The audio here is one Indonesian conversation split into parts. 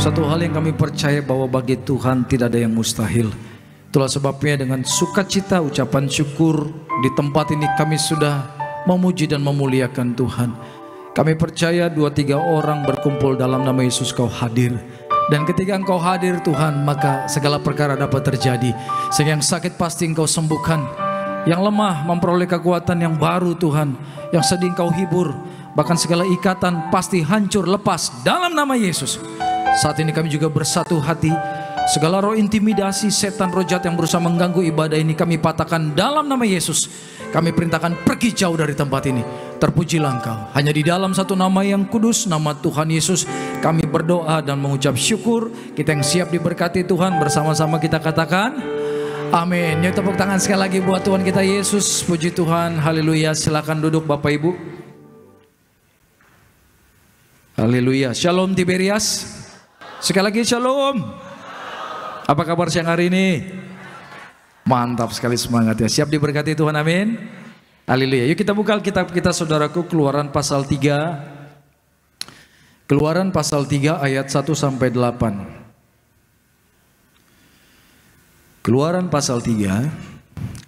Satu hal yang kami percaya bahwa bagi Tuhan tidak ada yang mustahil. Itulah sebabnya dengan sukacita ucapan syukur di tempat ini kami sudah memuji dan memuliakan Tuhan. Kami percaya 2-3 orang berkumpul dalam nama Yesus Kau hadir. Dan ketika Engkau hadir Tuhan, maka segala perkara dapat terjadi. Sehingga yang sakit pasti Engkau sembuhkan, yang lemah memperoleh kekuatan yang baru Tuhan, yang sedih Engkau hibur, bahkan segala ikatan pasti hancur lepas dalam nama Yesus. Saat ini kami juga bersatu hati. Segala roh intimidasi, setan, roh jahat yang berusaha mengganggu ibadah ini kami patahkan dalam nama Yesus. Kami perintahkan pergi jauh dari tempat ini. Terpujilah Engkau. Hanya di dalam satu nama yang kudus, nama Tuhan Yesus, kami berdoa dan mengucap syukur. Kita yang siap diberkati Tuhan, bersama-sama kita katakan amin. Yuk tepuk tangan sekali lagi buat Tuhan kita Yesus. Puji Tuhan, haleluya. Silakan duduk Bapak Ibu. Haleluya. Shalom Tiberias. Sekali lagi shalom. Apa kabar siang hari ini? Mantap sekali, semangat ya. Siap diberkati Tuhan, amin. Haleluya. Yuk kita buka Alkitab kita saudaraku, Keluaran pasal 3. Keluaran pasal 3 ayat 1 sampai 8. Keluaran pasal 3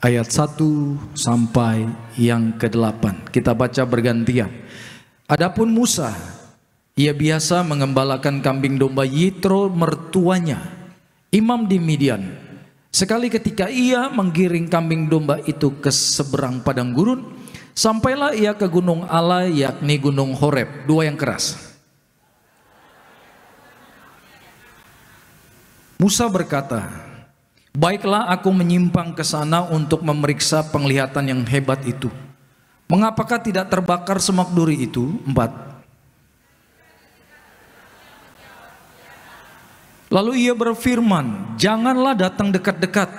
ayat 1 sampai yang ke-8. Kita baca bergantian. Adapun Musa, ia biasa mengembalakan kambing domba Yitro mertuanya, imam di Midian. Sekali ketika ia menggiring kambing domba itu ke seberang padang gurun, sampailah ia ke gunung Allah, yakni gunung Horeb. Dua yang keras. Musa berkata, baiklah aku menyimpang ke sana untuk memeriksa penglihatan yang hebat itu. Mengapakah tidak terbakar semak duri itu? 4. Lalu ia berfirman, janganlah datang dekat-dekat,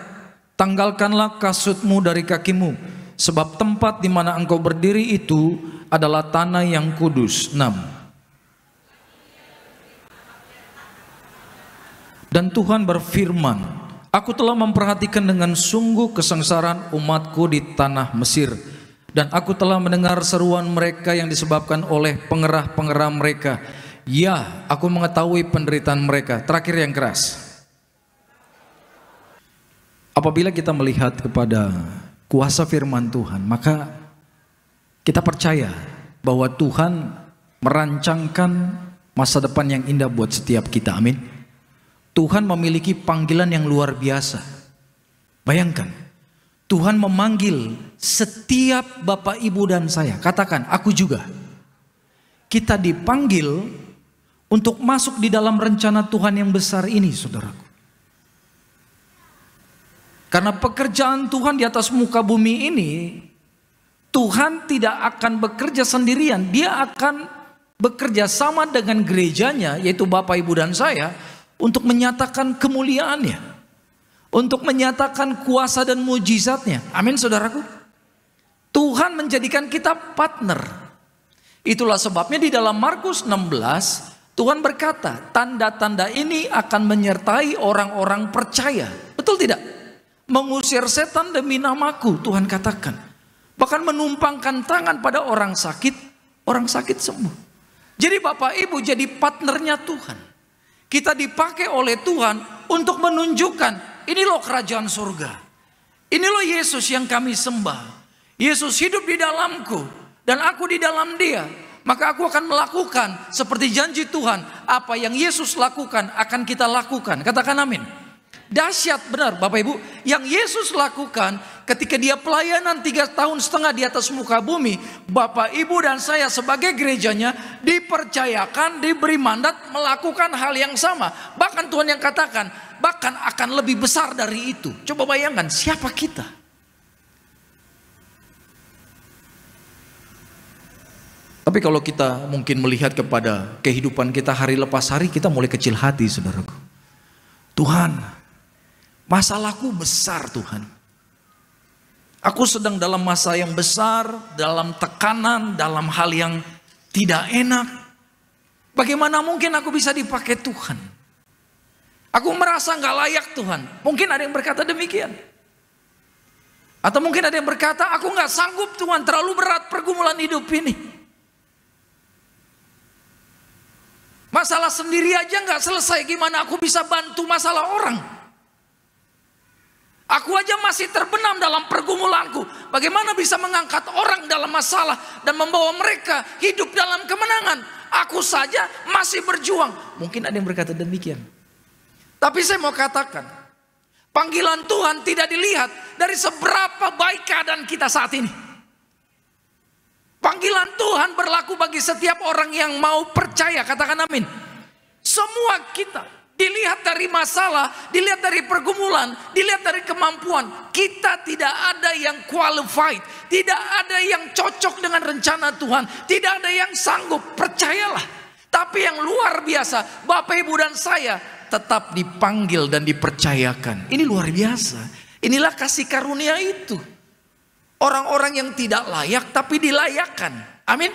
tanggalkanlah kasutmu dari kakimu, sebab tempat di mana engkau berdiri itu adalah tanah yang kudus. 6. Dan Tuhan berfirman, aku telah memperhatikan dengan sungguh kesengsaraan umatku di tanah Mesir, dan aku telah mendengar seruan mereka yang disebabkan oleh pengerah-pengerah mereka. Ya, aku mengetahui penderitaan mereka. Terakhir yang keras. Apabila kita melihat kepada kuasa firman Tuhan, maka kita percaya bahwa Tuhan merancangkan masa depan yang indah buat setiap kita. Amin. Tuhan memiliki panggilan yang luar biasa. Bayangkan, Tuhan memanggil setiap Bapak, Ibu, dan saya. Katakan, aku juga. Kita dipanggil untuk masuk di dalam rencana Tuhan yang besar ini, saudaraku. Karena pekerjaan Tuhan di atas muka bumi ini, Tuhan tidak akan bekerja sendirian. Dia akan bekerja sama dengan gerejanya, yaitu Bapak, Ibu, dan saya, untuk menyatakan kemuliaannya, untuk menyatakan kuasa dan mujizatnya. Amin, saudaraku. Tuhan menjadikan kita partner. Itulah sebabnya di dalam Markus 16, Tuhan berkata, tanda-tanda ini akan menyertai orang-orang percaya. Betul tidak? Mengusir setan demi namaku, Tuhan katakan. Bahkan menumpangkan tangan pada orang sakit sembuh. Jadi Bapak Ibu jadi partnernya Tuhan. Kita dipakai oleh Tuhan untuk menunjukkan, ini loh kerajaan surga. Ini loh Yesus yang kami sembah. Yesus hidup di dalamku dan aku di dalam Dia. Maka aku akan melakukan seperti janji Tuhan. Apa yang Yesus lakukan akan kita lakukan. Katakan amin. Dahsyat benar Bapak Ibu. Yang Yesus lakukan ketika dia pelayanan 3,5 tahun di atas muka bumi. Bapak, Ibu, dan saya sebagai gerejanya dipercayakan, diberi mandat melakukan hal yang sama. Bahkan Tuhan yang katakan, bahkan akan lebih besar dari itu. Coba bayangkan siapa kita. Tapi kalau kita mungkin melihat kepada kehidupan kita hari lepas hari, kita mulai kecil hati, saudaraku. Tuhan, masalahku besar Tuhan. Aku sedang dalam masa yang besar, dalam tekanan, dalam hal yang tidak enak. Bagaimana mungkin aku bisa dipakai Tuhan? Aku merasa gak layak Tuhan. Mungkin ada yang berkata demikian. Atau mungkin ada yang berkata, aku gak sanggup Tuhan, terlalu berat pergumulan hidup ini. Masalah sendiri aja nggak selesai, gimana aku bisa bantu masalah orang? Aku aja masih terbenam dalam pergumulanku. Bagaimana bisa mengangkat orang dalam masalah dan membawa mereka hidup dalam kemenangan? Aku saja masih berjuang. Mungkin ada yang berkata demikian. Tapi saya mau katakan, panggilan Tuhan tidak dilihat dari seberapa baik keadaan kita saat ini. Panggilan Tuhan berlaku bagi setiap orang yang mau percaya. Katakan amin. Semua kita dilihat dari masalah, dilihat dari pergumulan, dilihat dari kemampuan. Kita tidak ada yang qualified, tidak ada yang cocok dengan rencana Tuhan, tidak ada yang sanggup, percayalah. Tapi yang luar biasa, Bapak Ibu dan saya tetap dipanggil dan dipercayakan. Ini luar biasa. Inilah kasih karunia itu. Orang-orang yang tidak layak tapi dilayakkan. Amin.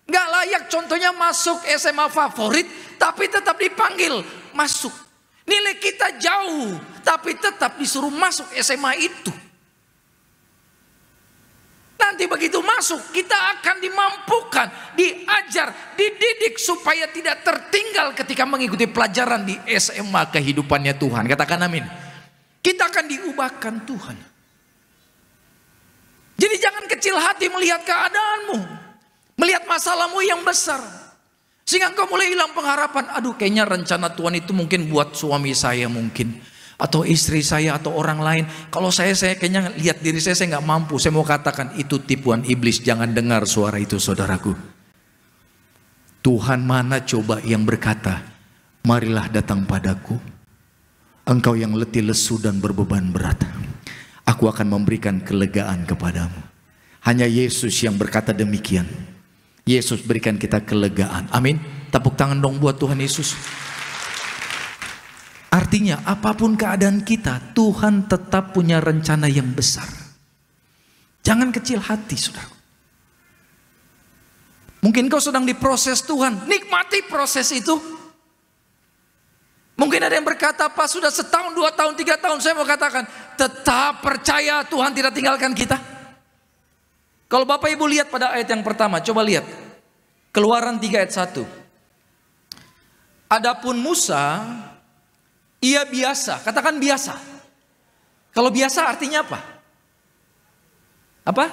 Gak layak, contohnya masuk SMA favorit tapi tetap dipanggil masuk. Nilai kita jauh tapi tetap disuruh masuk SMA itu. Nanti begitu masuk kita akan dimampukan, diajar, dididik supaya tidak tertinggal ketika mengikuti pelajaran di SMA kehidupannya Tuhan. Katakan amin. Kita akan diubahkan Tuhan. Jadi jangan kecil hati melihat keadaanmu, melihat masalahmu yang besar, sehingga engkau mulai hilang pengharapan. Aduh, kayaknya rencana Tuhan itu mungkin buat suami saya mungkin, atau istri saya, atau orang lain. Kalau saya kayaknya lihat diri saya nggak mampu. Saya mau katakan itu tipuan iblis. Jangan dengar suara itu, saudaraku. Tuhan mana coba yang berkata, marilah datang padaku, engkau yang letih lesu dan berbeban berat, aku akan memberikan kelegaan kepadamu. Hanya Yesus yang berkata demikian. Yesus berikan kita kelegaan. Amin. Tepuk tangan dong buat Tuhan Yesus. Artinya apapun keadaan kita, Tuhan tetap punya rencana yang besar. Jangan kecil hati, saudara. Mungkin kau sedang diproses Tuhan, nikmati proses itu. Mungkin ada yang berkata, Pak, sudah setahun, 2 tahun, 3 tahun. Saya mau katakan, tetap percaya Tuhan tidak tinggalkan kita. Kalau Bapak Ibu lihat pada ayat yang pertama, coba lihat. Keluaran 3 ayat 1. Adapun Musa, ia biasa. Katakan biasa. Kalau biasa artinya apa? Apa?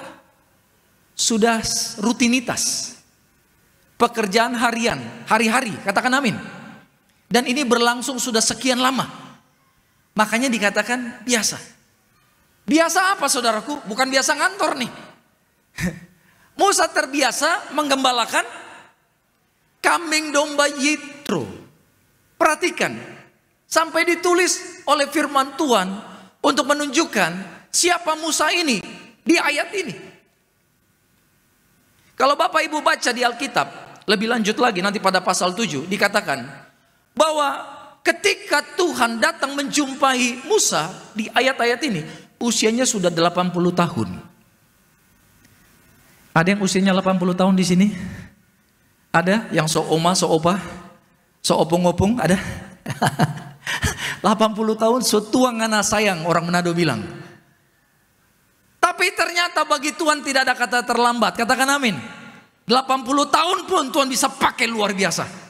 Sudah rutinitas. Pekerjaan harian, hari-hari. Katakan amin. Dan ini berlangsung sudah sekian lama. Makanya dikatakan biasa. Biasa apa, saudaraku? Bukan biasa ngantor nih. Musa terbiasa menggembalakan kambing domba Yitro. Perhatikan, sampai ditulis oleh firman Tuhan untuk menunjukkan siapa Musa ini di ayat ini. Kalau Bapak Ibu baca di Alkitab lebih lanjut lagi, nanti pada pasal 7 dikatakan bahwa ketika Tuhan datang menjumpai Musa di ayat-ayat ini, usianya sudah 80 tahun. Ada yang usianya 80 tahun di sini? Ada yang so-oma, so-opa, so-opung-opung? Ada? 80 tahun setua ngana sayang, orang Manado bilang. Tapi ternyata bagi Tuhan tidak ada kata terlambat. Katakan amin. 80 tahun pun Tuhan bisa pakai luar biasa.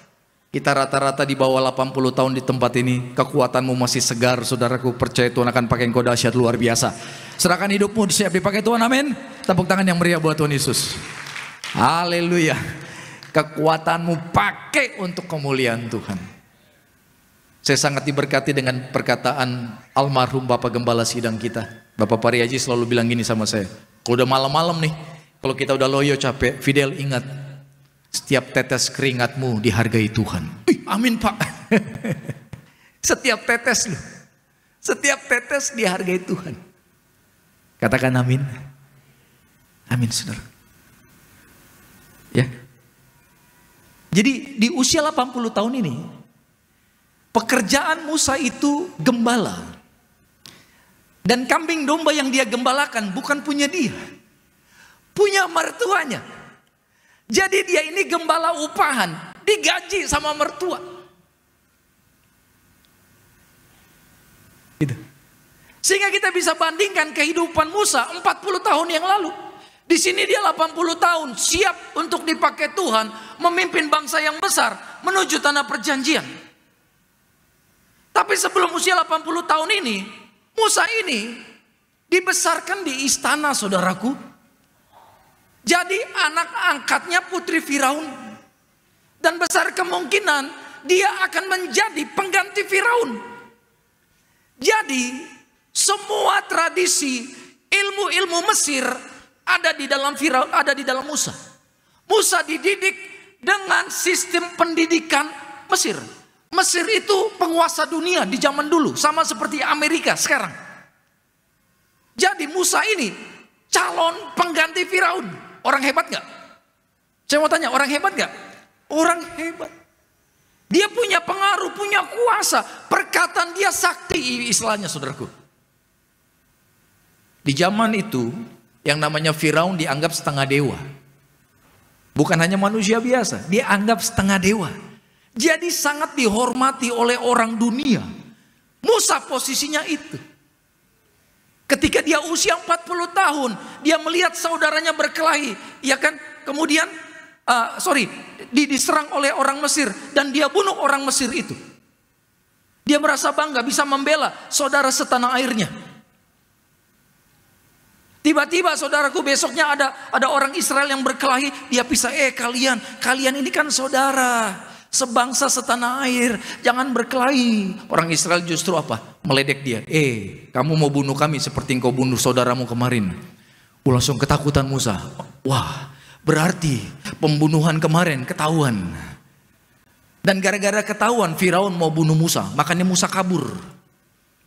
Kita rata-rata di bawah 80 tahun di tempat ini, kekuatanmu masih segar, saudaraku. Percaya Tuhan akan pakai engkau dahsyat luar biasa. Serahkan hidupmu, siap dipakai Tuhan, amin. Tepuk tangan yang meriah buat Tuhan Yesus. Haleluya. Kekuatanmu pakai untuk kemuliaan Tuhan. Saya sangat diberkati dengan perkataan almarhum Bapak Gembala sidang kita. Bapak Pariaji selalu bilang gini sama saya. Kalau udah malam-malam nih, kalau kita udah loyo capek, Fidel ingat, setiap tetes keringatmu dihargai Tuhan. Amin Pak. Setiap tetes loh. Setiap tetes dihargai Tuhan. Katakan amin. Amin saudara. Ya. Jadi di usia 80 tahun ini, pekerjaan Musa itu gembala. Dan kambing domba yang dia gembalakan bukan punya dia, punya mertuanya. Jadi dia ini gembala upahan, digaji sama mertua. Gitu. Sehingga kita bisa bandingkan kehidupan Musa 40 tahun yang lalu. Di sini dia 80 tahun siap untuk dipakai Tuhan memimpin bangsa yang besar. menuju tanah perjanjian. Tapi sebelum usia 80 tahun ini, Musa ini dibesarkan di istana, saudaraku. Jadi anak angkatnya putri Firaun. Dan besar kemungkinan dia akan menjadi pengganti Firaun. Jadi semua tradisi ilmu-ilmu Mesir ada di dalam Firaun, ada di dalam Musa. Musa dididik dengan sistem pendidikan Mesir. Mesir itu penguasa dunia di zaman dulu, sama seperti Amerika sekarang. Jadi Musa ini calon pengganti Firaun. Orang hebat gak? Saya mau tanya, orang hebat gak? Orang hebat. Dia punya pengaruh, punya kuasa. Perkataan dia sakti istilahnya, saudaraku. Di zaman itu yang namanya Firaun dianggap setengah dewa. Bukan hanya manusia biasa, dia anggap setengah dewa. Jadi sangat dihormati oleh orang dunia. Musa posisinya itu. Ketika dia usia 40 tahun, dia melihat saudaranya berkelahi, ya kan? Kemudian diserang oleh orang Mesir dan dia bunuh orang Mesir itu. Dia merasa bangga bisa membela saudara setanah airnya. Tiba-tiba saudaraku besoknya ada orang Israel yang berkelahi, dia pisah, kalian ini kan saudara, sebangsa setanah air, jangan berkelahi. Orang Israel justru apa? Meledek dia. Kamu mau bunuh kami seperti engkau bunuh saudaramu kemarin. Langsung ketakutan Musa. Wah, berarti pembunuhan kemarin ketahuan. Dan gara-gara ketahuan Firaun mau bunuh Musa, makanya Musa kabur.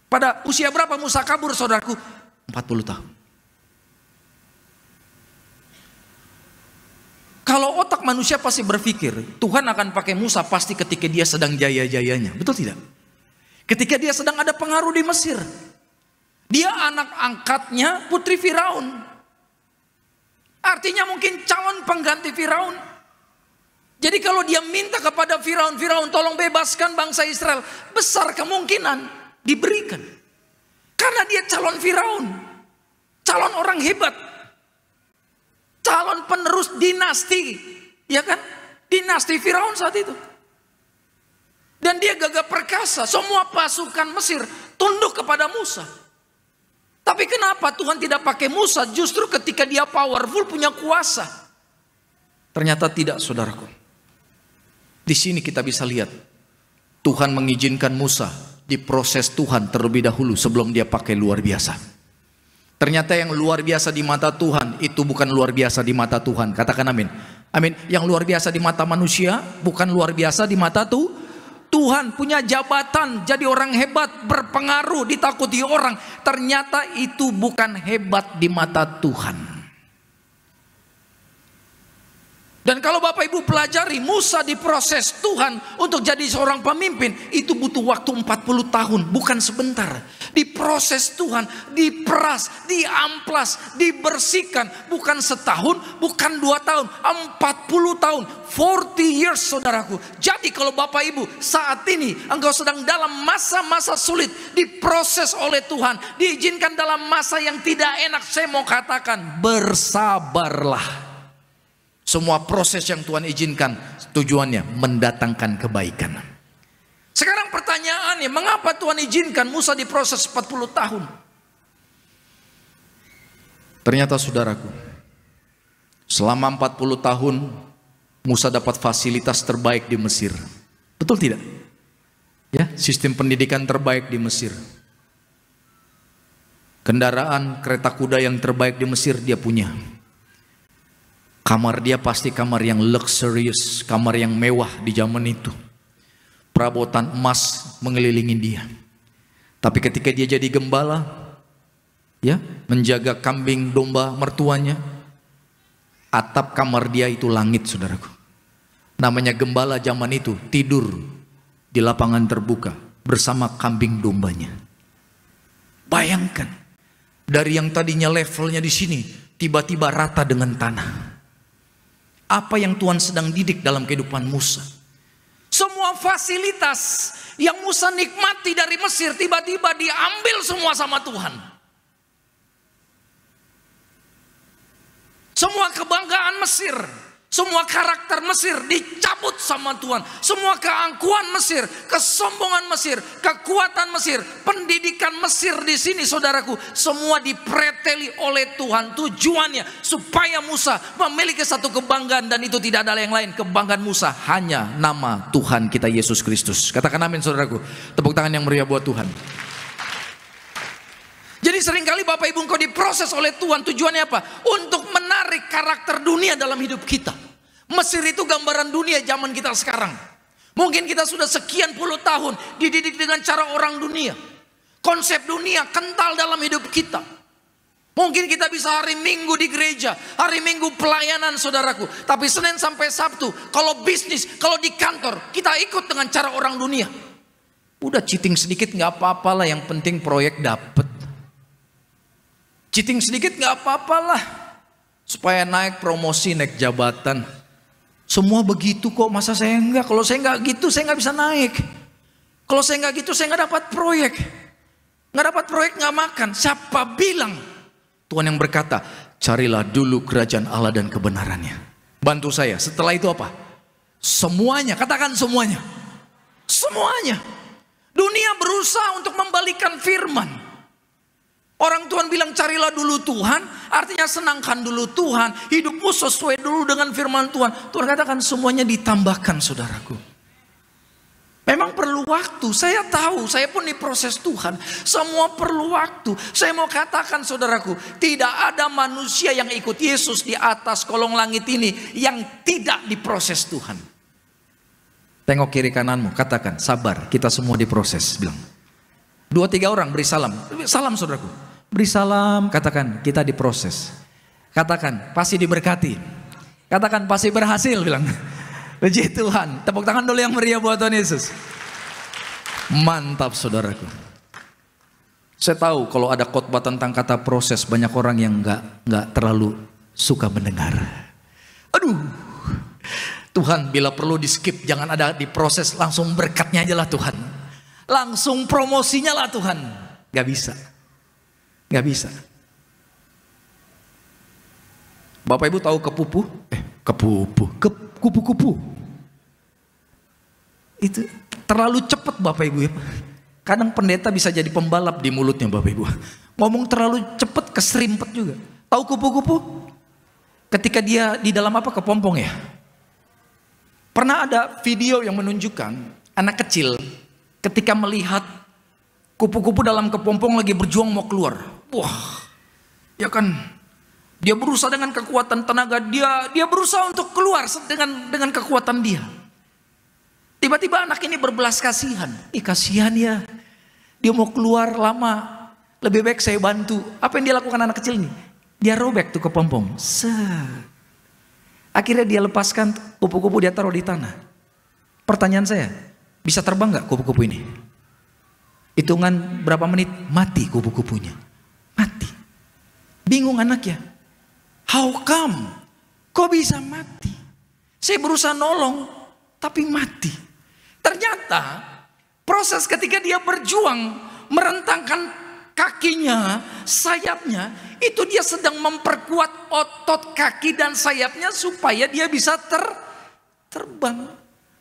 Pada usia berapa Musa kabur, saudaraku? 40 tahun. Kalau otak manusia pasti berpikir, Tuhan akan pakai Musa pasti ketika dia sedang jaya-jayanya. Betul tidak? Ketika dia sedang ada pengaruh di Mesir. Dia anak angkatnya putri Firaun. Artinya mungkin calon pengganti Firaun. Jadi kalau dia minta kepada Firaun, tolong bebaskan bangsa Israel, besar kemungkinan diberikan. Karena dia calon Firaun. Calon orang hebat. Calon penerus dinasti, ya kan? Dinasti Firaun saat itu. Dan dia gagah perkasa, semua pasukan Mesir tunduk kepada Musa. Tapi kenapa Tuhan tidak pakai Musa justru ketika dia powerful, punya kuasa? Ternyata tidak, saudaraku. Di sini kita bisa lihat Tuhan mengizinkan Musa diproses Tuhan terlebih dahulu sebelum dia pakai luar biasa. Ternyata yang luar biasa di mata Tuhan itu bukan luar biasa di mata Tuhan. Katakan amin. Amin. Yang luar biasa di mata manusia bukan luar biasa di mata Tuhan. Punya jabatan, jadi orang hebat, berpengaruh, ditakuti orang. Ternyata itu bukan hebat di mata Tuhan. Dan kalau Bapak Ibu pelajari, Musa diproses Tuhan untuk jadi seorang pemimpin, itu butuh waktu 40 tahun, bukan sebentar. Diproses Tuhan, diperas, diamplas, dibersihkan, bukan setahun, bukan 2 tahun, 40 tahun, 40 years, saudaraku. Jadi kalau Bapak Ibu saat ini engkau sedang dalam masa-masa sulit, diproses oleh Tuhan, diizinkan dalam masa yang tidak enak, saya mau katakan bersabarlah. Semua proses yang Tuhan izinkan tujuannya mendatangkan kebaikan. Sekarang pertanyaannya, mengapa Tuhan izinkan Musa diproses 40 tahun? Ternyata saudaraku, selama 40 tahun Musa dapat fasilitas terbaik di Mesir. Betul tidak? Ya, sistem pendidikan terbaik di Mesir. Kendaraan kereta kuda yang terbaik di Mesir dia punya. Kamar dia pasti kamar yang luxurious, kamar yang mewah di zaman itu. Perabotan emas mengelilingi dia. Tapi ketika dia jadi gembala, ya, menjaga kambing domba mertuanya, atap kamar dia itu langit, saudaraku. Namanya gembala zaman itu, tidur di lapangan terbuka bersama kambing dombanya. Bayangkan, dari yang tadinya levelnya di sini, tiba-tiba rata dengan tanah. Apa yang Tuhan sedang didik dalam kehidupan Musa? Semua fasilitas yang Musa nikmati dari Mesir tiba-tiba diambil semua sama Tuhan. Semua kebanggaan Mesir, Semua karakter Mesir dicabut sama Tuhan. Semua keangkuhan Mesir, kesombongan Mesir, kekuatan Mesir, pendidikan Mesir di sini saudaraku, semua dipreteli oleh Tuhan. Tujuannya supaya Musa memiliki satu kebanggaan, dan itu tidak ada yang lain. Kebanggaan Musa hanya nama Tuhan kita Yesus Kristus. Katakan amin saudaraku. Tepuk tangan yang meriah buat Tuhan. Jadi seringkali Bapak Ibu engkau diproses oleh Tuhan. Tujuannya apa? Untuk menarik karakter dunia dalam hidup kita. Mesir itu gambaran dunia zaman kita sekarang. Mungkin kita sudah sekian puluh tahun dididik dengan cara orang dunia. Konsep dunia kental dalam hidup kita. Mungkin kita bisa hari Minggu di gereja, hari Minggu pelayanan saudaraku. Tapi Senin sampai Sabtu, kalau bisnis, kalau di kantor, kita ikut dengan cara orang dunia. Udah cheating sedikit nggak apa-apalah, yang penting proyek dapet. Cheating sedikit nggak apa-apalah, supaya naik promosi, naik jabatan. Semua begitu kok, masa saya enggak? Kalau saya enggak gitu, saya nggak bisa naik. Kalau saya nggak gitu, saya nggak dapat proyek. Nggak dapat proyek, nggak makan. Siapa bilang? Tuhan yang berkata, carilah dulu kerajaan Allah dan kebenarannya. Bantu saya. Setelah itu apa? Semuanya. Katakan semuanya. Semuanya. Dunia berusaha untuk membalikan firman. Orang Tuhan bilang carilah dulu Tuhan, artinya senangkan dulu Tuhan, hidupmu sesuai dulu dengan firman Tuhan. Tuhan katakan semuanya ditambahkan saudaraku. Memang perlu waktu, saya tahu, saya pun diproses Tuhan. Semua perlu waktu. Saya mau katakan saudaraku, tidak ada manusia yang ikut Yesus di atas kolong langit ini yang tidak diproses Tuhan. Tengok kiri kananmu, katakan sabar, kita semua diproses. Bilang 2-3 orang beri salam. Salam saudaraku. Beri salam, katakan kita diproses. Katakan pasti diberkati. Katakan pasti berhasil, bilang. Puji Tuhan. Tepuk tangan dulu yang meriah buat Tuhan Yesus. Mantap saudaraku. Saya tahu kalau ada khotbah tentang kata proses, banyak orang yang nggak terlalu suka mendengar. Aduh. Tuhan bila perlu di skip, jangan ada diproses, langsung berkatnya aja lah Tuhan. Langsung promosinya lah Tuhan. Gak bisa. Gak bisa. Bapak Ibu tahu kepupu? Kupu-kupu. Itu terlalu cepat Bapak Ibu ya. Kadang pendeta bisa jadi pembalap di mulutnya Bapak Ibu. Ngomong terlalu cepat keserimpet juga. Tahu kupu-kupu? Ketika dia di dalam apa? Kepompong ya. Pernah ada video yang menunjukkan anak kecil ketika melihat kupu-kupu dalam kepompong lagi berjuang mau keluar. Wah, ya kan, dia berusaha dengan kekuatan tenaga dia berusaha untuk keluar dengan kekuatan dia. Tiba-tiba anak ini berbelas kasihan. Kasihan ya, dia mau keluar lama. Lebih baik saya bantu. Apa yang dia lakukan anak kecil ini? Dia robek tuh kepompong. Akhirnya dia lepaskan kupu-kupu, dia taruh di tanah. Pertanyaan saya, bisa terbang nggak kupu-kupu ini? Hitungan berapa menit mati kupu-kupunya. Mati. Bingung anaknya. How come? Kok bisa mati? Saya berusaha nolong tapi mati. Ternyata proses ketika dia berjuang merentangkan kakinya, sayapnya, itu dia sedang memperkuat otot kaki dan sayapnya supaya dia bisa terbang.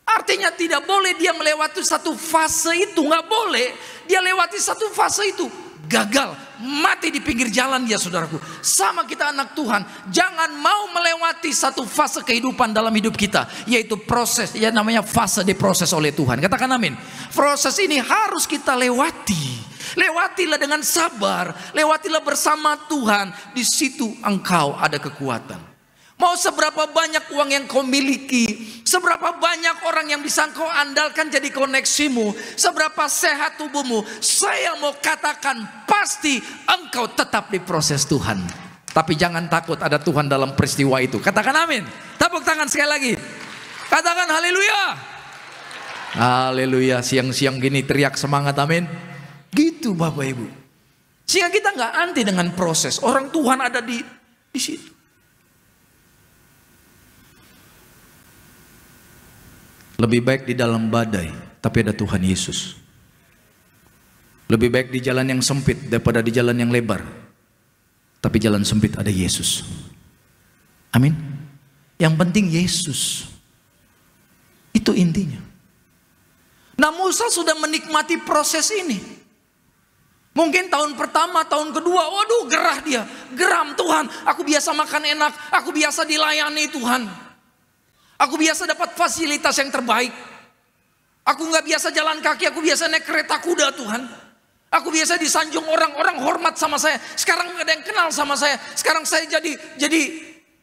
Artinya tidak boleh dia melewati satu fase itu, nggak boleh dia lewati satu fase itu, gagal, mati di pinggir jalan dia saudaraku. Sama kita anak Tuhan, jangan mau melewati satu fase kehidupan dalam hidup kita, yaitu proses, ya namanya fase diproses oleh Tuhan. Katakan amin. Proses ini harus kita lewati. Lewatilah dengan sabar, lewatilah bersama Tuhan. Di situ engkau ada kekuatan. Mau seberapa banyak uang yang kau miliki, seberapa banyak orang yang bisa kau andalkan jadi koneksimu, seberapa sehat tubuhmu, saya mau katakan pasti engkau tetap diproses Tuhan. Tapi jangan takut, ada Tuhan dalam peristiwa itu. Katakan amin. Tepuk tangan sekali lagi. Katakan haleluya. Haleluya. Siang-siang gini teriak semangat amin. Gitu Bapak Ibu. Sehingga kita nggak anti dengan proses. Orang Tuhan ada di situ. Lebih baik di dalam badai, tapi ada Tuhan Yesus. Lebih baik di jalan yang sempit daripada di jalan yang lebar, tapi jalan sempit ada Yesus. Amin. Yang penting Yesus. Itu intinya. Nah, Musa sudah menikmati proses ini. Mungkin tahun pertama, tahun kedua, waduh gerah dia. Geram, Tuhan, aku biasa makan enak, aku biasa dilayani Tuhan. Aku biasa dapat fasilitas yang terbaik. Aku gak biasa jalan kaki, aku biasa naik kereta kuda Tuhan. Aku biasa disanjung orang hormat sama saya. Sekarang gak ada yang kenal sama saya. Sekarang saya jadi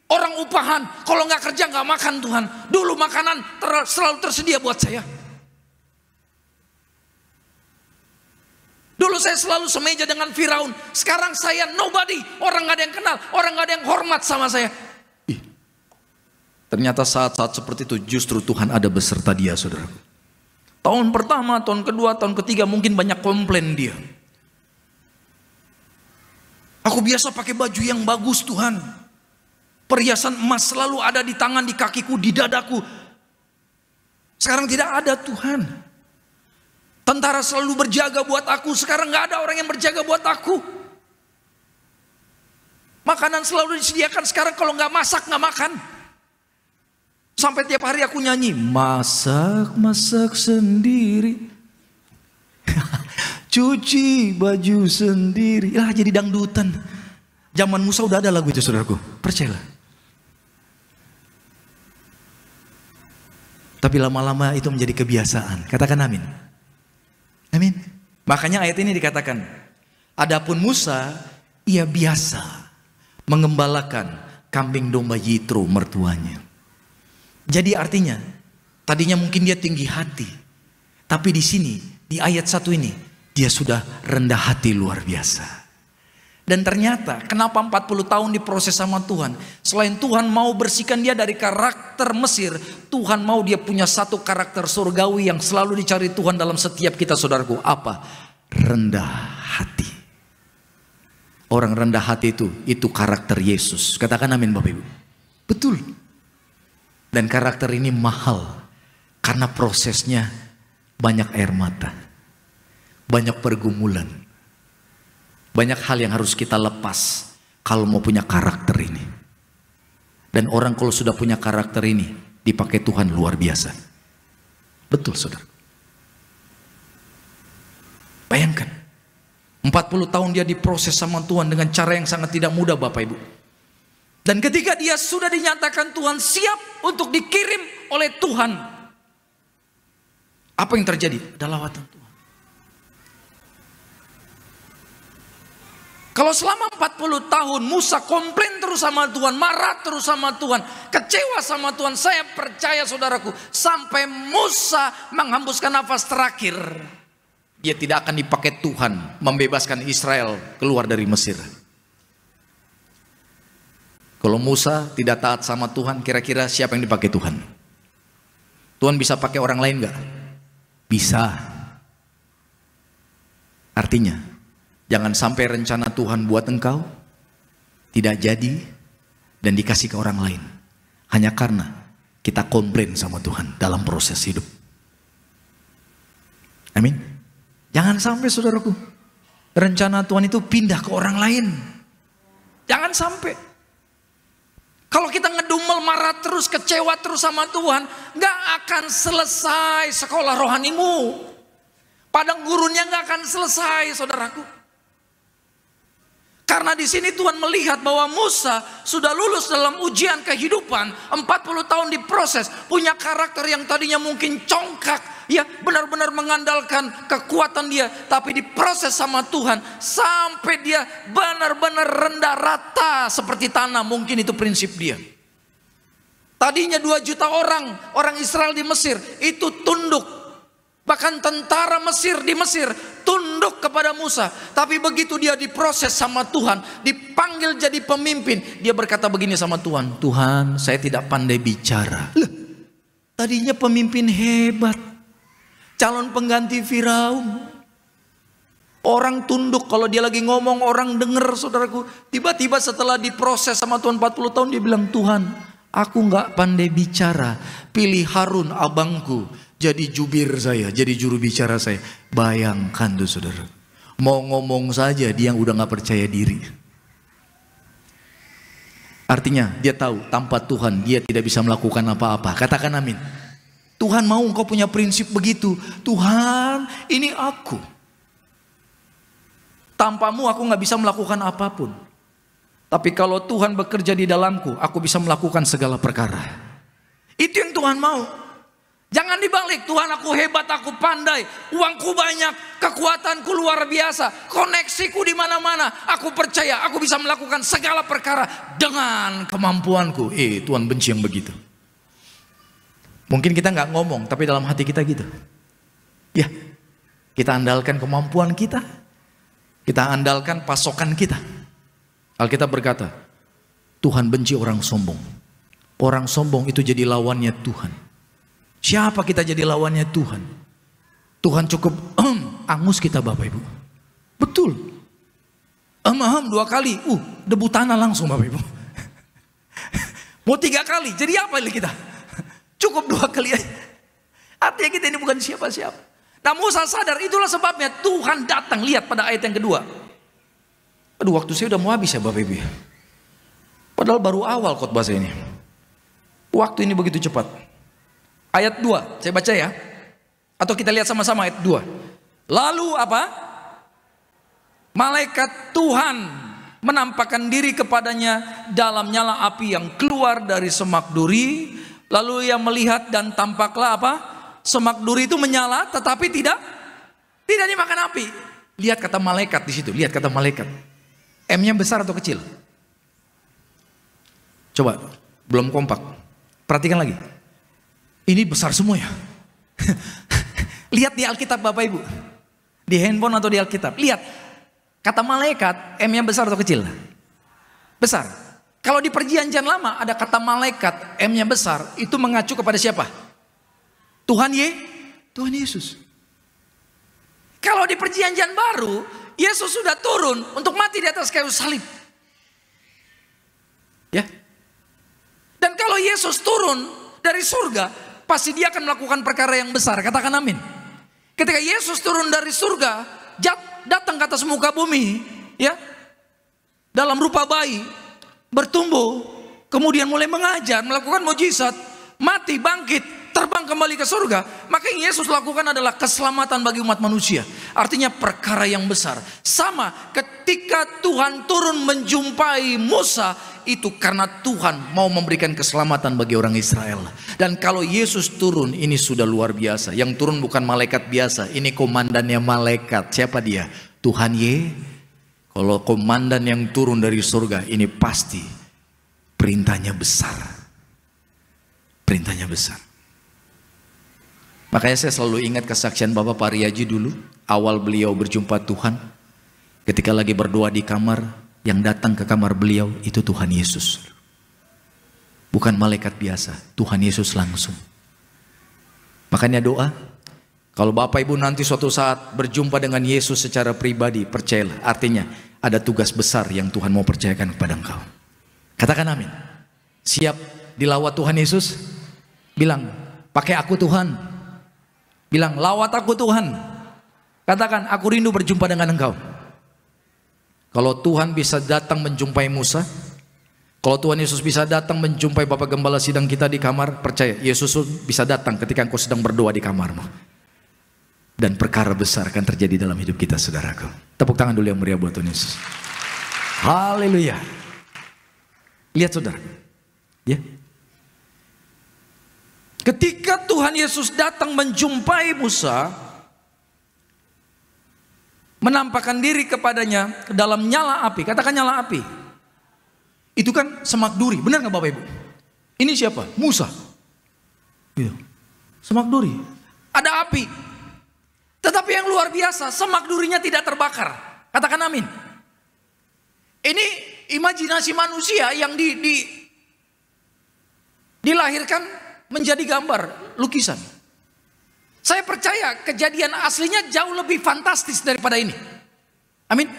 orang upahan. Kalau gak kerja gak makan Tuhan. Dulu makanan selalu tersedia buat saya. Dulu saya selalu semeja dengan Firaun. Sekarang saya nobody. Orang gak ada yang kenal. Orang gak ada yang hormat sama saya. Ternyata saat-saat seperti itu justru Tuhan ada beserta dia, saudara. Tahun pertama, tahun kedua, tahun ketiga mungkin banyak komplain dia. Aku biasa pakai baju yang bagus Tuhan. Perhiasan emas selalu ada di tangan, di kakiku, di dadaku. Sekarang tidak ada Tuhan. Tentara selalu berjaga buat aku. Sekarang gak ada orang yang berjaga buat aku. Makanan selalu disediakan. Sekarang kalau gak masak gak makan. Sampai tiap hari aku nyanyi. Masak sendiri. Cuci baju sendiri. Lah jadi dangdutan. Zaman Musa udah ada lagu itu, saudaraku. Percayalah. Tapi lama-lama itu menjadi kebiasaan. Katakan amin. Amin. Makanya ayat ini dikatakan, adapun Musa, ia biasa mengembalakan kambing domba Yitro mertuanya. Jadi artinya, tadinya mungkin dia tinggi hati, tapi di sini di ayat 1 ini dia sudah rendah hati luar biasa. Dan ternyata kenapa 40 tahun diproses sama Tuhan? Selain Tuhan mau bersihkan dia dari karakter Mesir, Tuhan mau dia punya satu karakter surgawi yang selalu dicari Tuhan dalam setiap kita, saudaraku. Apa? Rendah hati. Orang rendah hati itu karakter Yesus. Katakan amin Bapak Ibu. Betul. Dan karakter ini mahal karena prosesnya banyak air mata, banyak pergumulan. Banyak hal yang harus kita lepas kalau mau punya karakter ini. Dan orang kalau sudah punya karakter ini dipakai Tuhan luar biasa. Betul saudara. Bayangkan 40 tahun dia diproses sama Tuhan dengan cara yang sangat tidak mudah Bapak Ibu. Dan ketika dia sudah dinyatakan Tuhan siap untuk dikirim oleh Tuhan, apa yang terjadi? Ada lawatan Tuhan. Kalau selama 40 tahun Musa komplain terus sama Tuhan, marah terus sama Tuhan, kecewa sama Tuhan, saya percaya saudaraku, sampai Musa menghembuskan nafas terakhir, dia tidak akan dipakai Tuhan membebaskan Israel keluar dari Mesir. Kalau Musa tidak taat sama Tuhan, kira-kira siapa yang dipakai Tuhan? Tuhan bisa pakai orang lain gak? Bisa. Artinya, jangan sampai rencana Tuhan buat engkau tidak jadi dan dikasih ke orang lain. Hanya karena kita komplain sama Tuhan dalam proses hidup. Amin. Jangan sampai saudaraku, rencana Tuhan itu pindah ke orang lain. Jangan sampai. Kalau kita ngedumel, marah terus, kecewa terus sama Tuhan, gak akan selesai sekolah rohanimu. Padang gurunnya gak akan selesai saudaraku. Karena di sini Tuhan melihat bahwa Musa sudah lulus dalam ujian kehidupan, 40 tahun diproses, punya karakter yang tadinya mungkin congkak, ya benar-benar mengandalkan kekuatan dia, tapi diproses sama Tuhan sampai dia benar-benar rendah rata seperti tanah. Mungkin itu prinsip dia. Tadinya 2 juta orang Israel di Mesir itu tunduk. Bahkan tentara Mesir di Mesir tunduk kepada Musa. Tapi begitu dia diproses sama Tuhan, dipanggil jadi pemimpin, dia berkata begini sama Tuhan, Tuhan, saya tidak pandai bicara. Loh, tadinya pemimpin hebat, calon pengganti Firaun. Orang tunduk, kalau dia lagi ngomong orang dengar saudaraku. Tiba-tiba setelah diproses sama Tuhan 40 tahun, dia bilang, Tuhan, aku gak pandai bicara, pilih Harun abangku jadi jubir saya, jadi juru bicara saya. Bayangkan tuh saudara, mau ngomong saja dia udah gak percaya diri. Artinya dia tahu tanpa Tuhan dia tidak bisa melakukan apa-apa. Katakan amin. Tuhan mau engkau punya prinsip begitu. Tuhan, ini aku. Tanpamu aku gak bisa melakukan apapun. Tapi kalau Tuhan bekerja di dalamku, aku bisa melakukan segala perkara. Itu yang Tuhan mau. Jangan dibalik, Tuhan aku hebat, aku pandai, uangku banyak, kekuatanku luar biasa, koneksiku di mana-mana. Aku percaya aku bisa melakukan segala perkara dengan kemampuanku. Tuhan benci yang begitu. Mungkin kita nggak ngomong, tapi dalam hati kita gitu. Ya, kita andalkan kemampuan kita, kita andalkan pasokan kita. Alkitab berkata, Tuhan benci orang sombong. Orang sombong itu jadi lawannya Tuhan. Siapa kita jadi lawannya Tuhan? Tuhan cukup angus kita Bapak Ibu. Betul. 2 kali, debu tanah langsung Bapak Ibu. Mau 3 kali, jadi apa ini kita? Cukup 2 kali aja. Artinya kita ini bukan siapa-siapa. Nah Musa sadar, itulah sebabnya Tuhan datang. Lihat pada ayat yang kedua. Aduh, waktu saya udah mau habis ya Bapak Ibu. Padahal baru awal khotbah saya ini. Waktu ini begitu cepat. Ayat 2, saya baca ya. Atau kita lihat sama-sama ayat 2. Lalu apa? Malaikat Tuhan menampakkan diri kepadanya dalam nyala api yang keluar dari semak duri. Lalu ia melihat dan tampaklah apa? Semak duri itu menyala tetapi tidak dimakan api. Lihat kata malaikat di situ, lihat kata malaikat. M-nya besar atau kecil? Coba, belum kompak. Perhatikan lagi. Ini besar semua ya. Lihat di Alkitab Bapak Ibu. Di handphone atau di Alkitab. Lihat. Kata malaikat, M-nya besar atau kecil? Besar. Kalau di perjanjian lama ada kata malaikat, M-nya besar. Itu mengacu kepada siapa? Tuhan Yesus. Kalau di perjanjian baru, Yesus sudah turun untuk mati di atas kayu salib. Ya. Dan kalau Yesus turun dari surga, pasti dia akan melakukan perkara yang besar. Katakan amin. Ketika Yesus turun dari surga, datang ke atas muka bumi, ya, dalam rupa bayi, bertumbuh, kemudian mulai mengajar, melakukan mujizat, mati, bangkit, terbang kembali ke surga. Maka yang Yesus lakukan adalah keselamatan bagi umat manusia. Artinya perkara yang besar. Sama ketika Tuhan turun menjumpai Musa, itu karena Tuhan mau memberikan keselamatan bagi orang Israel. Dan kalau Yesus turun, ini sudah luar biasa. Yang turun bukan malaikat biasa, ini komandannya malaikat. Siapa dia? Tuhan Kalau komandan yang turun dari surga, ini pasti perintahnya besar. Perintahnya besar. Makanya saya selalu ingat kesaksian Bapak Pariaji dulu. Awal beliau berjumpa Tuhan, ketika lagi berdoa di kamar, yang datang ke kamar beliau itu Tuhan Yesus. Bukan malaikat biasa, Tuhan Yesus langsung. Makanya doa, kalau Bapak Ibu nanti suatu saat berjumpa dengan Yesus secara pribadi, percayalah, artinya ada tugas besar yang Tuhan mau percayakan kepada engkau. Katakan amin. Siap dilawat Tuhan Yesus? Bilang, pakai aku Tuhan. Bilang, lawat aku Tuhan. Katakan, aku rindu berjumpa dengan engkau. Kalau Tuhan bisa datang menjumpai Musa, kalau Tuhan Yesus bisa datang menjumpai Bapak Gembala sidang kita di kamar, percaya Yesus bisa datang ketika engkau sedang berdoa di kamarmu. Dan perkara besar akan terjadi dalam hidup kita, saudaraku. Tepuk tangan dulu yang meriah buat Tuhan Yesus. Haleluya. Lihat saudara, ya. Ketika Tuhan Yesus datang menjumpai Musa, menampakkan diri kepadanya ke dalam nyala api. Katakan nyala api. Itu kan semak duri. Benar nggak Bapak Ibu? Ini siapa? Musa. Iya. Semak duri. Ada api. Tetapi yang luar biasa, semak durinya tidak terbakar. Katakan amin. Ini imajinasi manusia yang dilahirkan menjadi gambar, lukisan. Saya percaya kejadian aslinya jauh lebih fantastis daripada ini. Amin.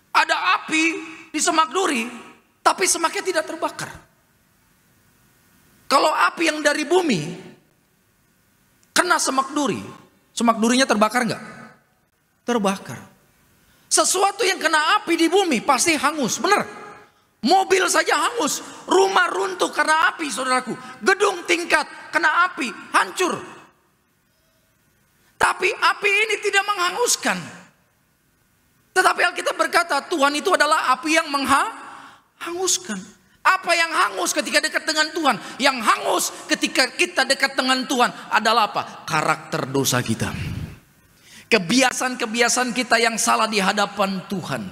Ada api di semak duri, tapi semaknya tidak terbakar. Kalau api yang dari bumi kena semak durinya terbakar enggak? Terbakar. Sesuatu yang kena api di bumi pasti hangus, benar? Mobil saja hangus, rumah runtuh karena api, saudaraku. Gedung tingkat kena api, hancur. Tapi api ini tidak menghanguskan. Tetapi Alkitab berkata Tuhan itu adalah api yang menghanguskan. Apa yang hangus ketika dekat dengan Tuhan? Yang hangus ketika kita dekat dengan Tuhan adalah apa? Karakter dosa kita. Kebiasaan-kebiasaan kita yang salah di hadapan Tuhan.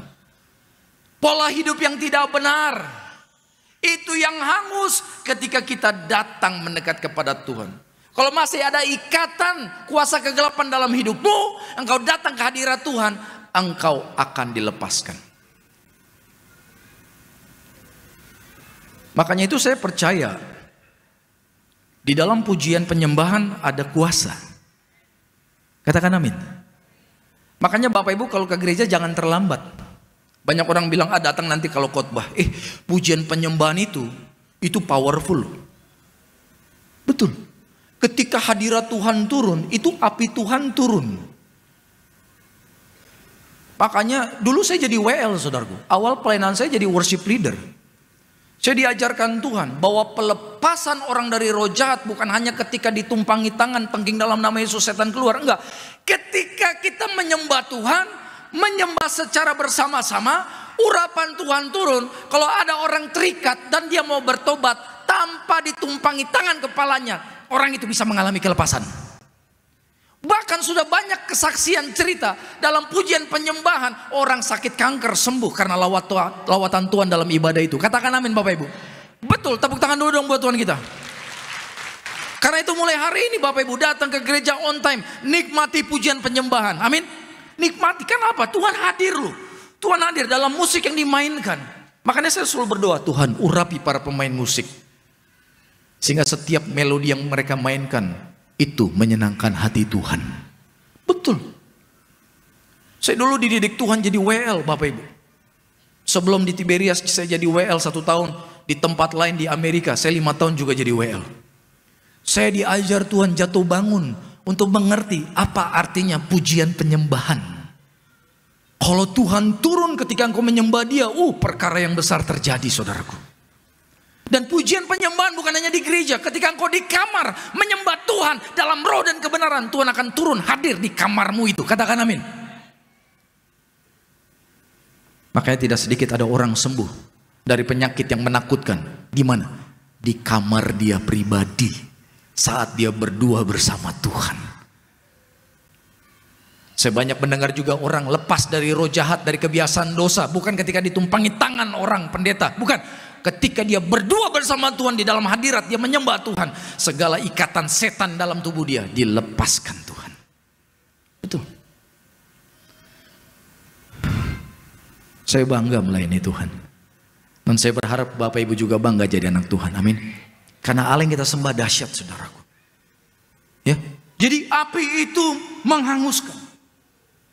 Pola hidup yang tidak benar. Itu yang hangus ketika kita datang mendekat kepada Tuhan. Kalau masih ada ikatan kuasa kegelapan dalam hidupmu, engkau datang ke hadirat Tuhan, engkau akan dilepaskan. Makanya itu saya percaya di dalam pujian penyembahan ada kuasa. Katakan amin. Makanya Bapak Ibu kalau ke gereja jangan terlambat. Banyak orang bilang datang nanti kalau khotbah. Pujian penyembahan itu powerful. Betul. Ketika hadirat Tuhan turun, itu api Tuhan turun. Makanya dulu saya jadi WL, saudaraku. Awal pelayanan saya jadi worship leader. Saya diajarkan Tuhan bahwa pelepasan orang dari roh jahat bukan hanya ketika ditumpangi tangan pengging dalam nama Yesus setan keluar. Enggak. Ketika kita menyembah Tuhan, menyembah secara bersama-sama, urapan Tuhan turun. Kalau ada orang terikat dan dia mau bertobat tanpa ditumpangi tangan kepalanya, orang itu bisa mengalami kelepasan. Bahkan sudah banyak kesaksian cerita dalam pujian penyembahan, orang sakit kanker sembuh karena lawatan Tuhan dalam ibadah itu. Katakan amin Bapak Ibu. Betul, tepuk tangan dulu dong buat Tuhan kita. Karena itu mulai hari ini Bapak Ibu datang ke gereja on time, nikmati pujian penyembahan. Amin. Nikmati, kenapa? Tuhan hadir loh. Tuhan hadir dalam musik yang dimainkan. Makanya saya selalu berdoa, Tuhan urapi para pemain musik. Sehingga setiap melodi yang mereka mainkan itu menyenangkan hati Tuhan. Betul. Saya dulu dididik Tuhan jadi WL Bapak Ibu. Sebelum di Tiberias saya jadi WL 1 tahun. Di tempat lain di Amerika saya 5 tahun juga jadi WL. Saya diajar Tuhan jatuh bangun untuk mengerti apa artinya pujian penyembahan. Kalau Tuhan turun ketika engkau menyembah dia, perkara yang besar terjadi saudaraku. Dan pujian penyembahan bukan hanya di gereja. Ketika engkau di kamar menyembah Tuhan dalam roh dan kebenaran, Tuhan akan turun hadir di kamarmu itu. Katakan amin. Makanya tidak sedikit ada orang sembuh dari penyakit yang menakutkan. Di mana? Di kamar dia pribadi saat dia berdua bersama Tuhan. Saya banyak mendengar juga orang lepas dari roh jahat, dari kebiasaan dosa. Bukan ketika ditumpangi tangan orang pendeta. Bukan. Ketika dia berdua bersama Tuhan di dalam hadirat, dia menyembah Tuhan. Segala ikatan setan dalam tubuh dia dilepaskan Tuhan. Betul. Saya bangga melayani Tuhan. Dan saya berharap Bapak Ibu juga bangga jadi anak Tuhan. Amin. Karena Allah yang kita sembah dahsyat saudaraku. Ya. Jadi api itu menghanguskan.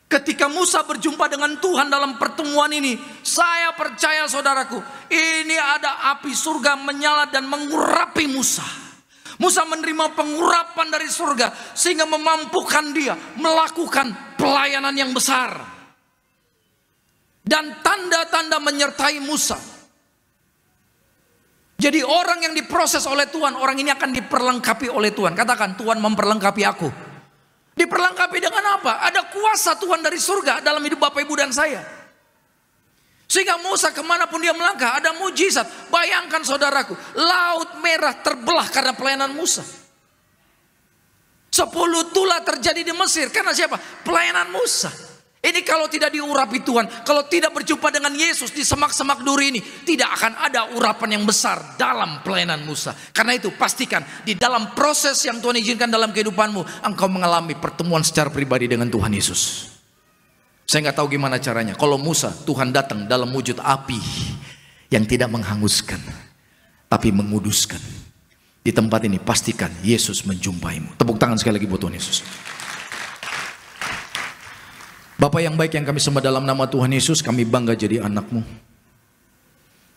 Ketika Musa berjumpa dengan Tuhan dalam pertemuan ini, saya percaya saudaraku, ini ada api surga menyala dan mengurapi Musa. Musa menerima pengurapan dari surga sehingga memampukan dia melakukan pelayanan yang besar. Dan tanda-tanda menyertai Musa. Jadi orang yang diproses oleh Tuhan, orang ini akan diperlengkapi oleh Tuhan. Katakan, Tuhan memperlengkapi aku. Diperlengkapi dengan apa? Ada kuasa Tuhan dari surga dalam hidup Bapak Ibu dan saya. Sehingga Musa kemanapun dia melangkah ada mujizat. Bayangkan saudaraku, Laut Merah terbelah karena pelayanan Musa. 10 tulah terjadi di Mesir karena siapa? Pelayanan Musa. Ini kalau tidak diurapi Tuhan, kalau tidak berjumpa dengan Yesus di semak-semak duri ini, tidak akan ada urapan yang besar dalam pelayanan Musa. Karena itu pastikan di dalam proses yang Tuhan izinkan dalam kehidupanmu, engkau mengalami pertemuan secara pribadi dengan Tuhan Yesus. Saya nggak tahu gimana caranya. Kalau Musa, Tuhan datang dalam wujud api yang tidak menghanguskan, tapi menguduskan. Di tempat ini pastikan Yesus menjumpaimu. Tepuk tangan sekali lagi buat Tuhan Yesus. Bapak yang baik yang kami sembah dalam nama Tuhan Yesus, kami bangga jadi anak-Mu.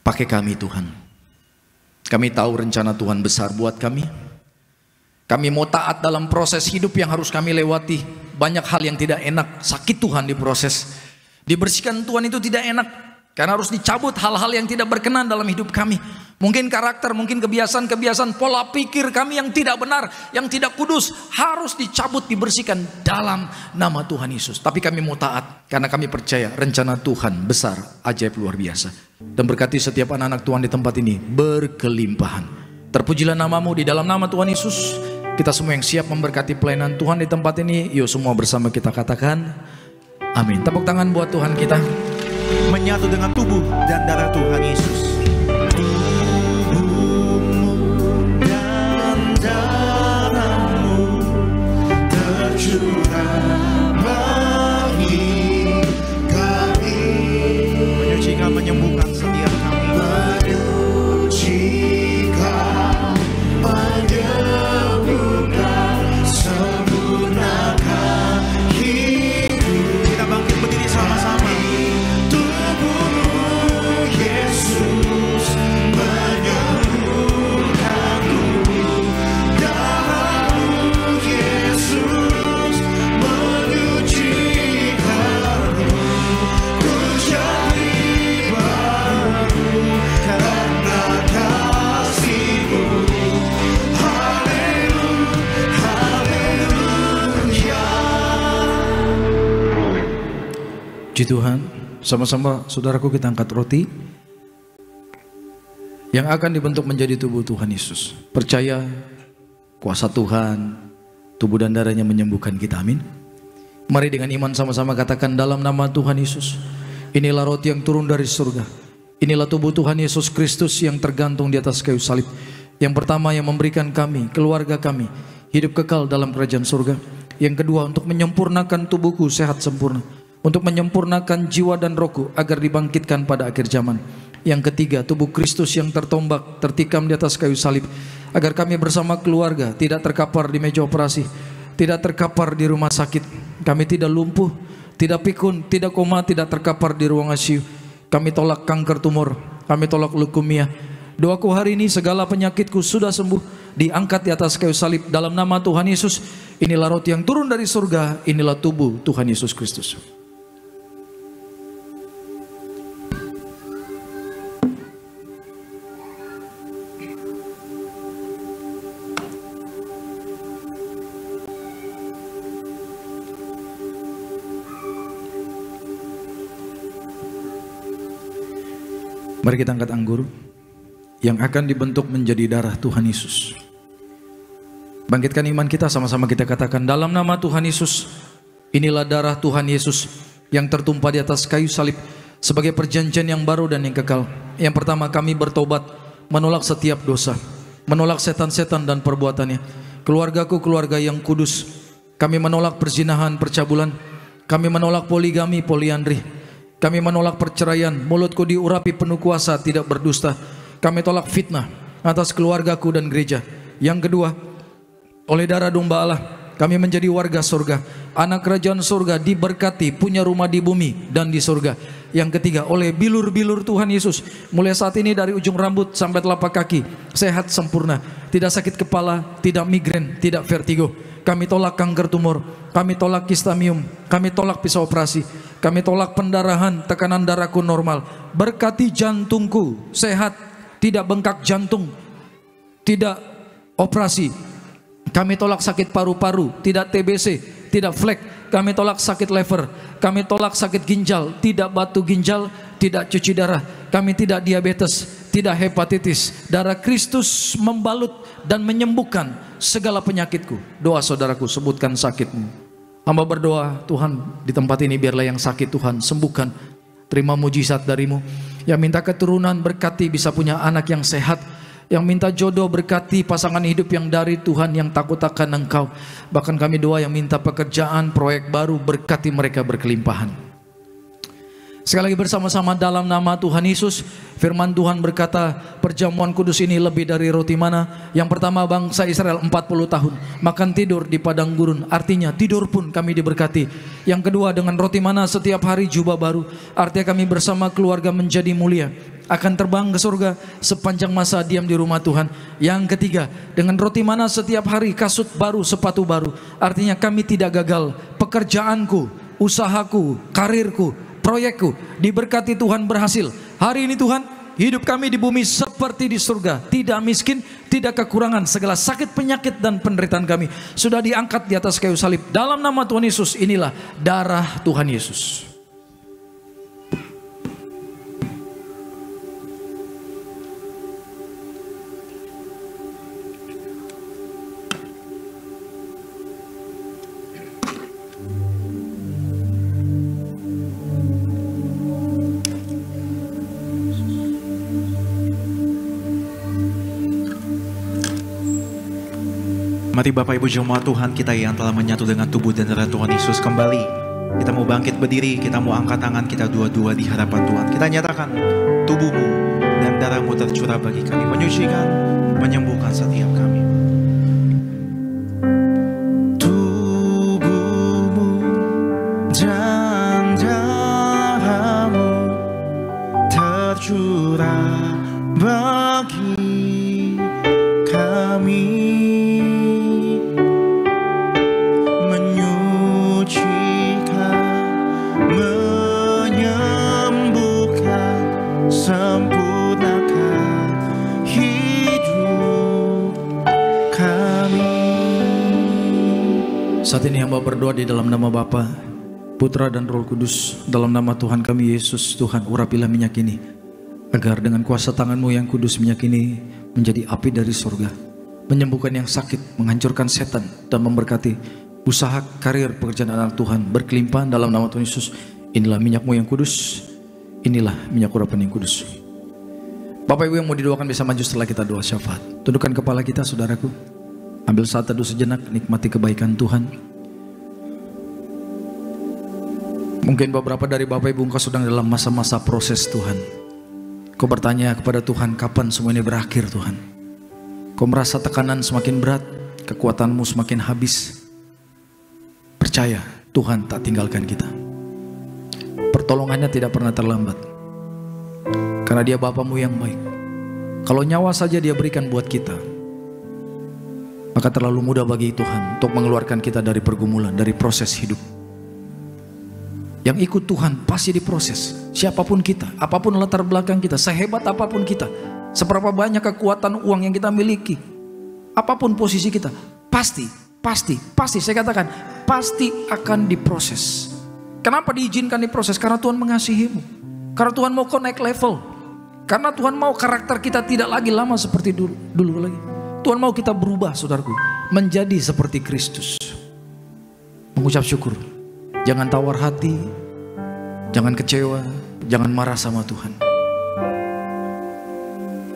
Pakai kami Tuhan. Kami tahu rencana Tuhan besar buat kami. Kami mau taat dalam proses hidup yang harus kami lewati. Banyak hal yang tidak enak, sakit Tuhan diproses. Dibersihkan Tuhan itu tidak enak. Karena harus dicabut hal-hal yang tidak berkenan dalam hidup kami. Mungkin karakter, mungkin kebiasaan-kebiasaan, pola pikir kami yang tidak benar, yang tidak kudus, harus dicabut, dibersihkan dalam nama Tuhan Yesus. Tapi kami mau taat, karena kami percaya rencana Tuhan besar, ajaib, luar biasa. Dan berkati setiap anak-anak Tuhan di tempat ini berkelimpahan. Terpujilah namamu di dalam nama Tuhan Yesus. Kita semua yang siap memberkati pelayanan Tuhan di tempat ini, yuk semua bersama kita katakan amin. Tepuk tangan buat Tuhan kita. Menyatu dengan tubuh dan darah Tuhan Yesus. Menyucikan, menyembuhkan setiap kami. Menyucikan, menyembuhkan, sempurnakan hidup. Kita bangkit berdiri sama-sama. Tubuh Yesus menyembuhkanku, darah Yesus menyucikanku, ku jadi baru karena kasih-Mu. Haleluya. Puji Tuhan. Sama-sama saudaraku kita angkat roti yang akan dibentuk menjadi tubuh Tuhan Yesus. Percaya kuasa Tuhan, tubuh dan darahnya menyembuhkan kita, amin. Mari dengan iman sama-sama katakan dalam nama Tuhan Yesus. Inilah roti yang turun dari surga. Inilah tubuh Tuhan Yesus Kristus yang tergantung di atas kayu salib. Yang pertama yang memberikan kami, keluarga kami, hidup kekal dalam kerajaan surga. Yang kedua untuk menyempurnakan tubuhku sehat sempurna, untuk menyempurnakan jiwa dan rohku agar dibangkitkan pada akhir zaman. Yang ketiga, tubuh Kristus yang tertombak, tertikam di atas kayu salib, agar kami bersama keluarga tidak terkapar di meja operasi, tidak terkapar di rumah sakit. Kami tidak lumpuh, tidak pikun, tidak koma, tidak terkapar di ruang ICU. Kami tolak kanker tumor, kami tolak leukemia. Doaku hari ini segala penyakitku sudah sembuh, diangkat di atas kayu salib dalam nama Tuhan Yesus. Inilah roti yang turun dari surga, inilah tubuh Tuhan Yesus Kristus. Mari kita angkat anggur yang akan dibentuk menjadi darah Tuhan Yesus. Bangkitkan iman kita, sama-sama kita katakan dalam nama Tuhan Yesus. Inilah darah Tuhan Yesus yang tertumpah di atas kayu salib sebagai perjanjian yang baru dan yang kekal. Yang pertama, kami bertobat, menolak setiap dosa, menolak setan-setan dan perbuatannya. Keluargaku keluarga yang kudus. Kami menolak perzinahan, percabulan. Kami menolak poligami, poliandri. Kami menolak perceraian, mulutku diurapi penuh kuasa, tidak berdusta. Kami tolak fitnah atas keluargaku dan gereja. Yang kedua, oleh darah domba Allah, kami menjadi warga surga, anak kerajaan surga, diberkati, punya rumah di bumi dan di surga. Yang ketiga, oleh bilur-bilur Tuhan Yesus, mulai saat ini dari ujung rambut sampai telapak kaki, sehat sempurna, tidak sakit kepala, tidak migrain, tidak vertigo. Kami tolak kanker tumor, kami tolak kistamium, kami tolak pisau operasi, kami tolak pendarahan, tekanan darahku normal. Berkati jantungku sehat, tidak bengkak jantung, tidak operasi. Kami tolak sakit paru-paru, tidak TBC, tidak flek. Kami tolak sakit liver, kami tolak sakit ginjal, tidak batu ginjal, tidak cuci darah. Kami tidak diabetes, tidak hepatitis. Darah Kristus membalut dan menyembuhkan segala penyakitku. Doa saudaraku, sebutkan sakitmu. Hamba berdoa, Tuhan di tempat ini biarlah yang sakit Tuhan sembuhkan. Terima mujizat darimu. Yang minta keturunan berkati bisa punya anak yang sehat. Yang minta jodoh berkati pasangan hidup yang dari Tuhan, yang takut akan Engkau. Bahkan kami doa yang minta pekerjaan, proyek baru, berkati mereka berkelimpahan. Sekali lagi bersama-sama dalam nama Tuhan Yesus. Firman Tuhan berkata, perjamuan kudus ini lebih dari roti mana. Yang pertama, bangsa Israel 40 tahun makan tidur di padang gurun, artinya tidur pun kami diberkati. Yang kedua, dengan roti mana setiap hari jubah baru, artinya kami bersama keluarga menjadi mulia, akan terbang ke surga sepanjang masa diam di rumah Tuhan. Yang ketiga, dengan roti mana setiap hari kasut baru, sepatu baru, artinya kami tidak gagal. Pekerjaanku, usahaku, karirku proyekku diberkati Tuhan berhasil. Hari ini Tuhan, hidup kami di bumi seperti di surga, tidak miskin, tidak kekurangan. Segala sakit, penyakit dan penderitaan kami sudah diangkat di atas kayu salib. Dalam nama Tuhan Yesus, inilah darah Tuhan Yesus. Mari Bapak Ibu jemaat Tuhan kita yang telah menyatu dengan tubuh dan darah Tuhan Yesus kembali. Kita mau bangkit berdiri, kita mau angkat tangan kita dua-dua di hadapan Tuhan. Kita nyatakan tubuhmu dan darahmu tercurah bagi kami, menyucikan, menyembuhkan setiap kami. Tubuhmu dan darahmu tercurah bagi kami, sempurnakan hidup kami. Saat ini hamba berdoa di dalam nama Bapa, Putra dan Roh Kudus, dalam nama Tuhan kami Yesus. Tuhan, urapilah minyak ini, agar dengan kuasa tangan-Mu yang kudus minyak ini menjadi api dari surga, menyembuhkan yang sakit, menghancurkan setan, dan memberkati usaha, karir, pekerjaan anak Tuhan berkelimpahan dalam nama Tuhan Yesus. Inilah minyak-Mu yang kudus, inilah minyak urapan yang kudus. Bapak Ibu yang mau didoakan bisa maju setelah kita doa syafaat. Tundukkan kepala kita saudaraku. Ambil saat teduh sejenak, nikmati kebaikan Tuhan. Mungkin beberapa dari Bapak Ibu engkau sedang dalam masa-masa proses Tuhan. Kau bertanya kepada Tuhan, kapan semua ini berakhir Tuhan? Kau merasa tekanan semakin berat, kekuatanmu semakin habis. Percaya, Tuhan tak tinggalkan kita. Pertolongannya tidak pernah terlambat, karena Dia Bapamu yang baik. Kalau nyawa saja Dia berikan buat kita, maka terlalu mudah bagi Tuhan untuk mengeluarkan kita dari pergumulan, dari proses hidup. Yang ikut Tuhan pasti diproses. Siapapun kita, apapun latar belakang kita, sehebat apapun kita, seberapa banyak kekuatan uang yang kita miliki, apapun posisi kita, pasti saya katakan, pasti akan diproses. Kenapa diizinkan diproses? Karena Tuhan mengasihimu. Karena Tuhan mau connect level. Karena Tuhan mau karakter kita tidak lagi lama seperti dulu lagi. Tuhan mau kita berubah saudaraku, menjadi seperti Kristus. Mengucap syukur. Jangan tawar hati, jangan kecewa, jangan marah sama Tuhan.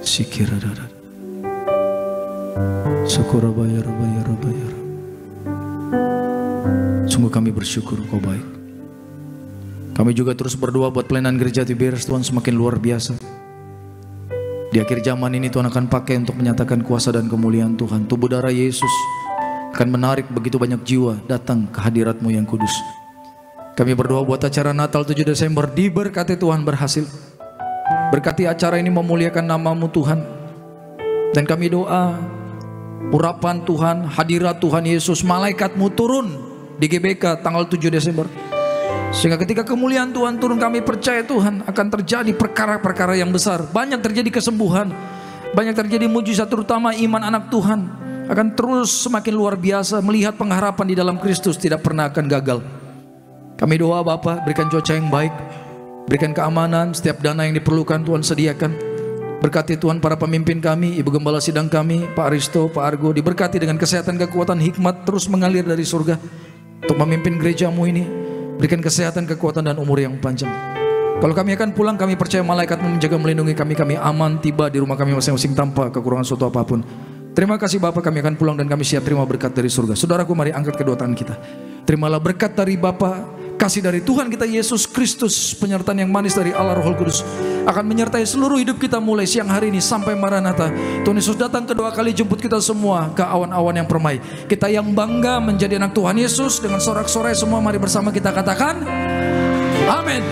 Sikirada. Syukur bayar. Sungguh kami bersyukur Kau baik. Kami juga terus berdoa buat pelayanan gereja Tiberias Tuhan semakin luar biasa. Di akhir zaman ini Tuhan akan pakai untuk menyatakan kuasa dan kemuliaan Tuhan. Tubuh darah Yesus akan menarik begitu banyak jiwa datang ke hadirat-Mu yang kudus. Kami berdoa buat acara Natal 7 Desember diberkati Tuhan berhasil. Berkati acara ini memuliakan nama-Mu Tuhan. Dan kami doa urapan Tuhan, hadirat Tuhan Yesus, malaikat-Mu turun di GBK tanggal 7 Desember. Sehingga ketika kemuliaan Tuhan turun, kami percaya Tuhan akan terjadi perkara-perkara yang besar. Banyak terjadi kesembuhan, banyak terjadi mujizat, terutama iman anak Tuhan akan terus semakin luar biasa. Melihat pengharapan di dalam Kristus tidak pernah akan gagal. Kami doa Bapa, berikan cuaca yang baik, berikan keamanan, setiap dana yang diperlukan Tuhan sediakan. Berkati Tuhan para pemimpin kami, Ibu Gembala Sidang kami, Pak Aristo, Pak Argo, diberkati dengan kesehatan, kekuatan, hikmat terus mengalir dari surga untuk memimpin gereja-Mu ini. Berikan kesehatan, kekuatan dan umur yang panjang. Kalau kami akan pulang, kami percaya malaikat-Mu menjaga melindungi kami. Kami aman tiba di rumah kami masing-masing tanpa kekurangan suatu apapun. Terima kasih Bapa, kami akan pulang dan kami siap terima berkat dari surga. Saudaraku, mari angkat kedua tangan kita. Terimalah berkat dari Bapa, kasih dari Tuhan kita Yesus Kristus, penyertaan yang manis dari Allah Roh Kudus akan menyertai seluruh hidup kita mulai siang hari ini sampai Maranatha. Tuhan Yesus datang kedua kali jemput kita semua ke awan-awan yang permai. Kita yang bangga menjadi anak Tuhan Yesus, dengan sorak-sorai semua mari bersama kita katakan amin.